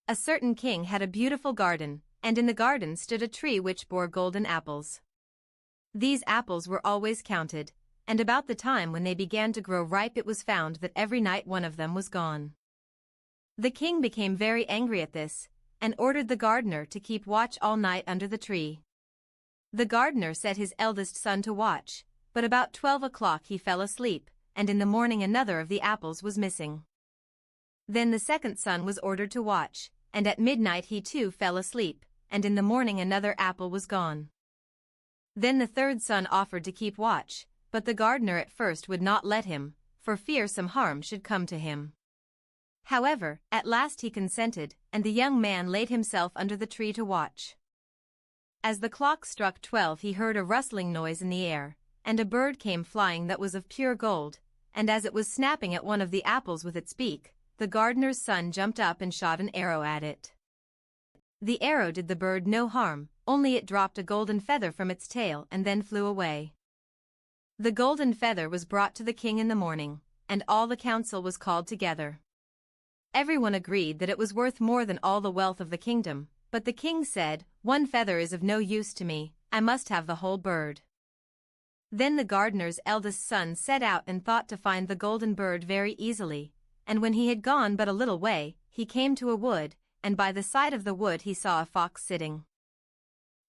A certain king had a beautiful garden, and in the garden stood a tree which bore golden apples. These apples were always counted, and about the time when they began to grow ripe it was found that every night one of them was gone. The king became very angry at this, and ordered the gardener to keep watch all night under the tree. The gardener set his eldest son to watch, but about 12 o'clock he fell asleep, and in the morning another of the apples was missing. Then the second son was ordered to watch, and at midnight he too fell asleep, and in the morning another apple was gone. Then the third son offered to keep watch, but the gardener at first would not let him, for fear some harm should come to him. However, at last he consented, and the young man laid himself under the tree to watch. As the clock struck 12 he heard a rustling noise in the air, and a bird came flying that was of pure gold, and as it was snapping at one of the apples with its beak, the gardener's son jumped up and shot an arrow at it. The arrow did the bird no harm, only it dropped a golden feather from its tail and then flew away. The golden feather was brought to the king in the morning, and all the council was called together. Everyone agreed that it was worth more than all the wealth of the kingdom, but the king said, "One feather is of no use to me, I must have the whole bird." Then the gardener's eldest son set out and thought to find the golden bird very easily, and when he had gone but a little way, he came to a wood, and by the side of the wood he saw a fox sitting.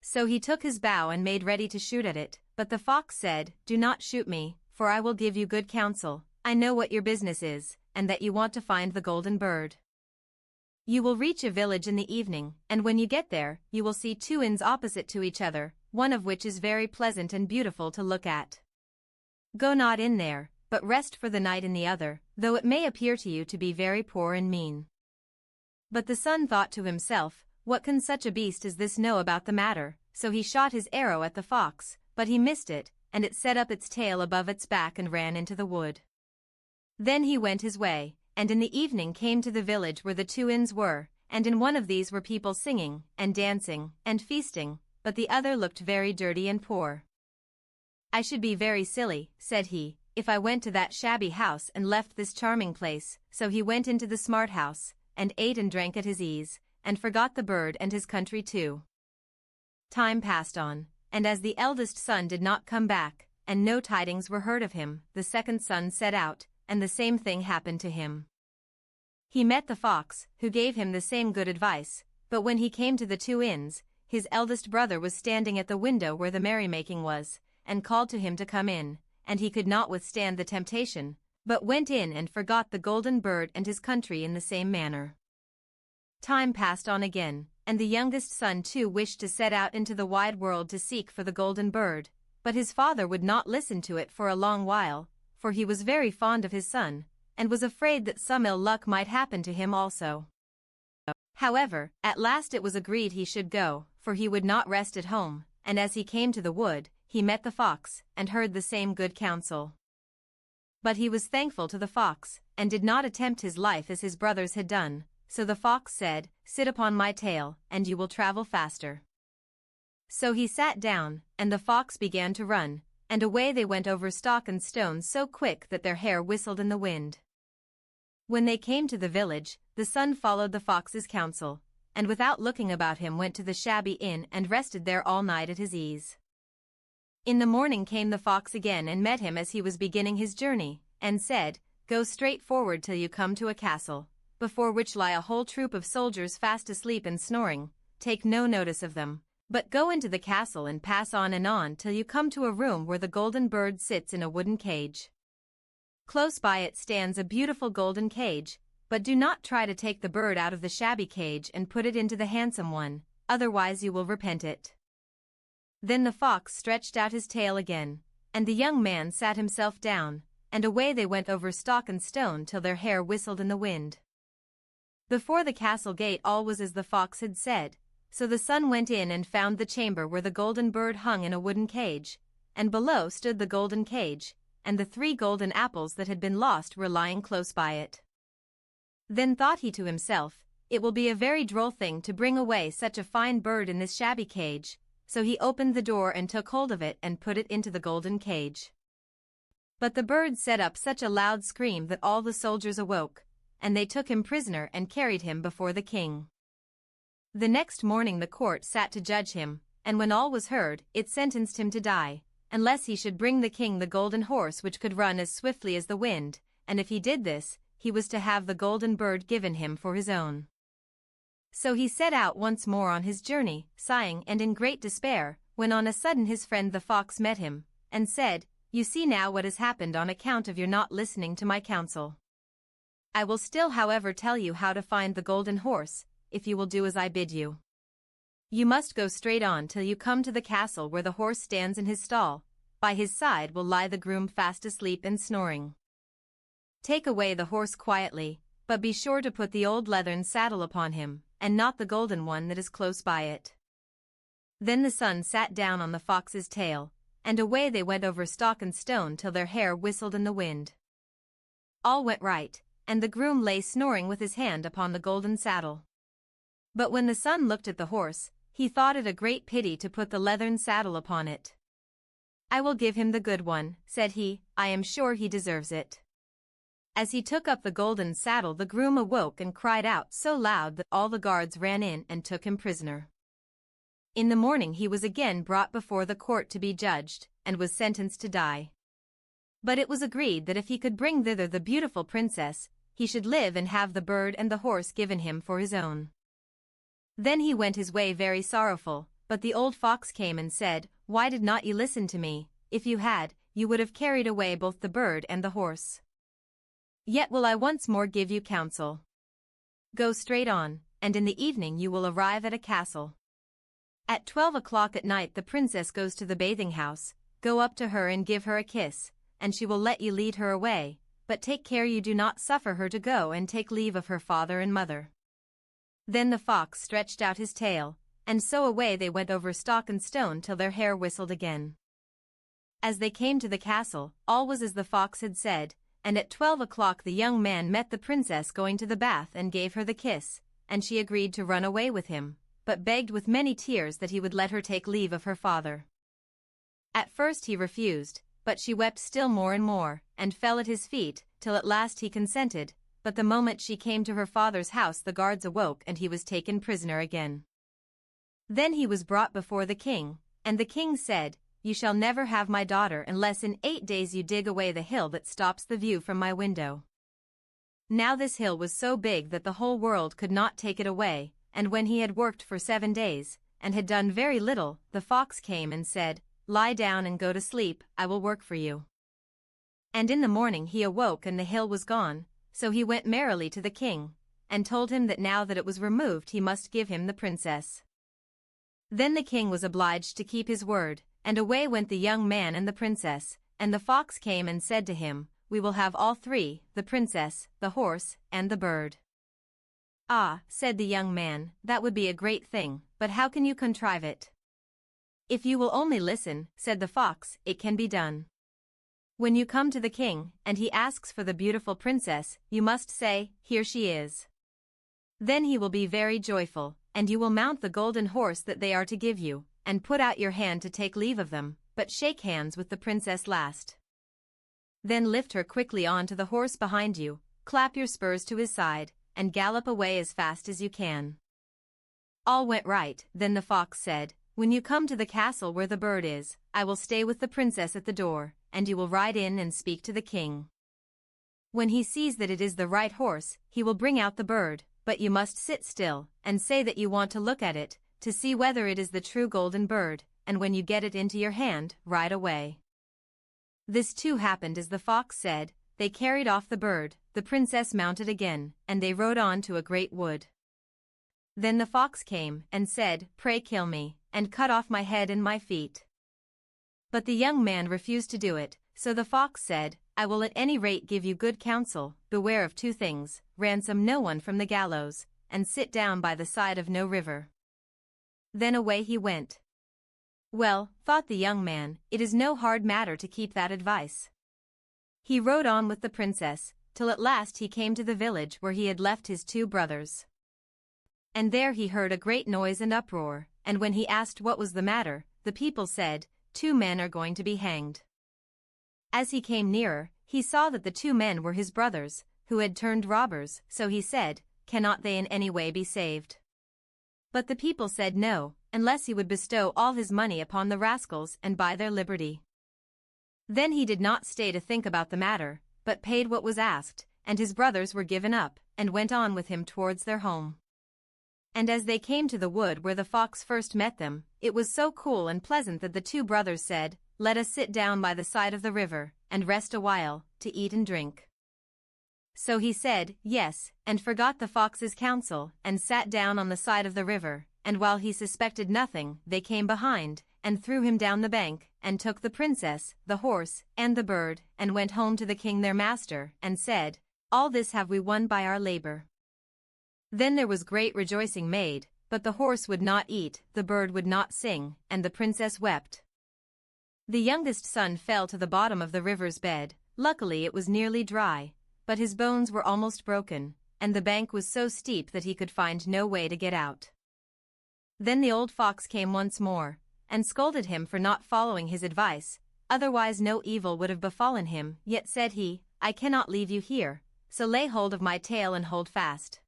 So he took his bow and made ready to shoot at it, but the fox said, "Do not shoot me, for I will give you good counsel. I know what your business is, and that you want to find the golden bird. You will reach a village in the evening, and when you get there, you will see two inns opposite to each other, one of which is very pleasant and beautiful to look at. Go not in there, but rest for the night in the other, though it may appear to you to be very poor and mean." But the son thought to himself, "What can such a beast as this know about the matter?" So he shot his arrow at the fox, but he missed it, and it set up its tail above its back and ran into the wood. Then he went his way, and in the evening came to the village where the two inns were, and in one of these were people singing, and dancing, and feasting, but the other looked very dirty and poor. "I should be very silly," said he, "if I went to that shabby house and left this charming place." So he went into the smart house, and ate and drank at his ease, and forgot the bird and his country too. Time passed on, and as the eldest son did not come back, and no tidings were heard of him, the second son set out, and the same thing happened to him. He met the fox, who gave him the same good advice, but when he came to the two inns, his eldest brother was standing at the window where the merrymaking was, and called to him to come in, and he could not withstand the temptation, but went in and forgot the golden bird and his country in the same manner. Time passed on again, and the youngest son too wished to set out into the wide world to seek for the golden bird, but his father would not listen to it for a long while, for he was very fond of his son, and was afraid that some ill luck might happen to him also. However, at last it was agreed he should go, for he would not rest at home, and as he came to the wood, he met the fox, and heard the same good counsel. But he was thankful to the fox, and did not attempt his life as his brothers had done, so the fox said, "Sit upon my tail, and you will travel faster." So he sat down, and the fox began to run, and away they went over stock and stone so quick that their hair whistled in the wind. When they came to the village, the son followed the fox's counsel, and without looking about him went to the shabby inn and rested there all night at his ease. In the morning came the fox again and met him as he was beginning his journey, and said, "Go straight forward till you come to a castle, before which lie a whole troop of soldiers fast asleep and snoring. Take no notice of them, but go into the castle and pass on till you come to a room where the golden bird sits in a wooden cage. Close by it stands a beautiful golden cage, but do not try to take the bird out of the shabby cage and put it into the handsome one, otherwise you will repent it." Then the fox stretched out his tail again, and the young man sat himself down, and away they went over stock and stone till their hair whistled in the wind. Before the castle gate all was as the fox had said, so the son went in and found the chamber where the golden bird hung in a wooden cage, and below stood the golden cage, and the 3 golden apples that had been lost were lying close by it. Then thought he to himself, "It will be a very droll thing to bring away such a fine bird in this shabby cage," so he opened the door and took hold of it and put it into the golden cage. But the bird set up such a loud scream that all the soldiers awoke, and they took him prisoner and carried him before the king. The next morning the court sat to judge him, and when all was heard, it sentenced him to die, unless he should bring the king the golden horse which could run as swiftly as the wind, and if he did this, he was to have the golden bird given him for his own. So he set out once more on his journey, sighing and in great despair, when on a sudden his friend the fox met him, and said, "You see now what has happened on account of your not listening to my counsel. I will still however tell you how to find the golden horse, if you will do as I bid you. You must go straight on till you come to the castle where the horse stands in his stall. By his side will lie the groom fast asleep and snoring. Take away the horse quietly, but be sure to put the old leathern saddle upon him, and not the golden one that is close by it." Then the son sat down on the fox's tail, and away they went over stock and stone till their hair whistled in the wind. All went right, and the groom lay snoring with his hand upon the golden saddle. But when the son looked at the horse, he thought it a great pity to put the leathern saddle upon it. "I will give him the good one," said he, "I am sure he deserves it." As he took up the golden saddle the groom awoke and cried out so loud that all the guards ran in and took him prisoner. In the morning he was again brought before the court to be judged, and was sentenced to die. But it was agreed that if he could bring thither the beautiful princess, he should live and have the bird and the horse given him for his own. Then he went his way very sorrowful, but the old fox came and said, "Why did not you listen to me? If you had, you would have carried away both the bird and the horse. Yet will I once more give you counsel. Go straight on, and in the evening you will arrive at a castle. At 12 o'clock at night the princess goes to the bathing house. Go up to her and give her a kiss, and she will let you lead her away, but take care you do not suffer her to go and take leave of her father and mother." Then the fox stretched out his tail, and so away they went over stock and stone till their hair whistled again. As they came to the castle, all was as the fox had said, and at 12 o'clock the young man met the princess going to the bath and gave her the kiss, and she agreed to run away with him, but begged with many tears that he would let her take leave of her father. At first he refused, but she wept still more and more, and fell at his feet, till at last he consented, but the moment she came to her father's house the guards awoke and he was taken prisoner again. Then he was brought before the king, and the king said, "You shall never have my daughter unless in 8 days you dig away the hill that stops the view from my window." Now this hill was so big that the whole world could not take it away, and when he had worked for 7 days, and had done very little, the fox came and said, "Lie down and go to sleep, I will work for you." And in the morning he awoke and the hill was gone, so he went merrily to the king, and told him that now that it was removed he must give him the princess. Then the king was obliged to keep his word, and away went the young man and the princess, and the fox came and said to him, "We will have all three, the princess, the horse, and the bird." "Ah," said the young man, "that would be a great thing, but how can you contrive it?" "If you will only listen," said the fox, "it can be done. When you come to the king, and he asks for the beautiful princess, you must say, 'Here she is.' Then he will be very joyful, and you will mount the golden horse that they are to give you, and put out your hand to take leave of them, but shake hands with the princess last. Then lift her quickly on to the horse behind you, clap your spurs to his side, and gallop away as fast as you can." All went right. Then the fox said, "When you come to the castle where the bird is, I will stay with the princess at the door, and you will ride in and speak to the king. When he sees that it is the right horse, he will bring out the bird, but you must sit still, and say that you want to look at it, to see whether it is the true golden bird, and when you get it into your hand, ride away." This too happened as the fox said. They carried off the bird, the princess mounted again, and they rode on to a great wood. Then the fox came and said, "Pray kill me, and cut off my head and my feet." But the young man refused to do it, so the fox said, "I will at any rate give you good counsel. Beware of 2 things, ransom no one from the gallows, and sit down by the side of no river." Then away he went. Well, thought the young man, it is no hard matter to keep that advice. He rode on with the princess, till at last he came to the village where he had left his 2 brothers. And there he heard a great noise and uproar, and when he asked what was the matter, the people said, 2 men are going to be hanged. As he came nearer, he saw that the 2 men were his brothers, who had turned robbers, so he said, "Cannot they in any way be saved?" But the people said no, unless he would bestow all his money upon the rascals and buy their liberty. Then he did not stay to think about the matter, but paid what was asked, and his brothers were given up, and went on with him towards their home. And as they came to the wood where the fox first met them, it was so cool and pleasant that the two brothers said, "Let us sit down by the side of the river, and rest a while, to eat and drink." So he said, "Yes," and forgot the fox's counsel, and sat down on the side of the river, and while he suspected nothing, they came behind, and threw him down the bank, and took the princess, the horse, and the bird, and went home to the king their master, and said, "All this have we won by our labor." Then there was great rejoicing made, but the horse would not eat, the bird would not sing, and the princess wept. The youngest son fell to the bottom of the river's bed. Luckily it was nearly dry, but his bones were almost broken, and the bank was so steep that he could find no way to get out. Then the old fox came once more, and scolded him for not following his advice, otherwise no evil would have befallen him. Yet said he, "I cannot leave you here, so lay hold of my tail and hold fast."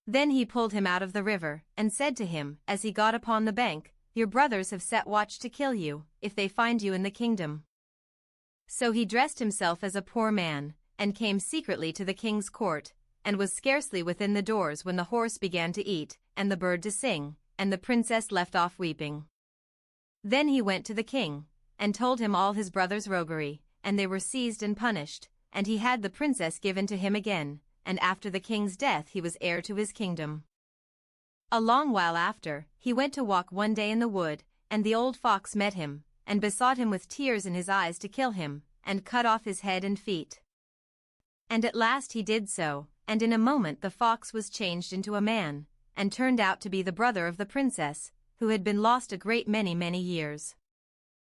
Then he pulled him out of the river, and said to him, as he got upon the bank, "Your brothers have set watch to kill you, if they find you in the kingdom." So he dressed himself as a poor man, and came secretly to the king's court, and was scarcely within the doors when the horse began to eat, and the bird to sing, and the princess left off weeping. Then he went to the king, and told him all his brothers' roguery, and they were seized and punished, and he had the princess given to him again, and after the king's death he was heir to his kingdom. A long while after, he went to walk one day in the wood, and the old fox met him, and besought him with tears in his eyes to kill him, and cut off his head and feet. And at last he did so, and in a moment the fox was changed into a man, and turned out to be the brother of the princess, who had been lost a great many years.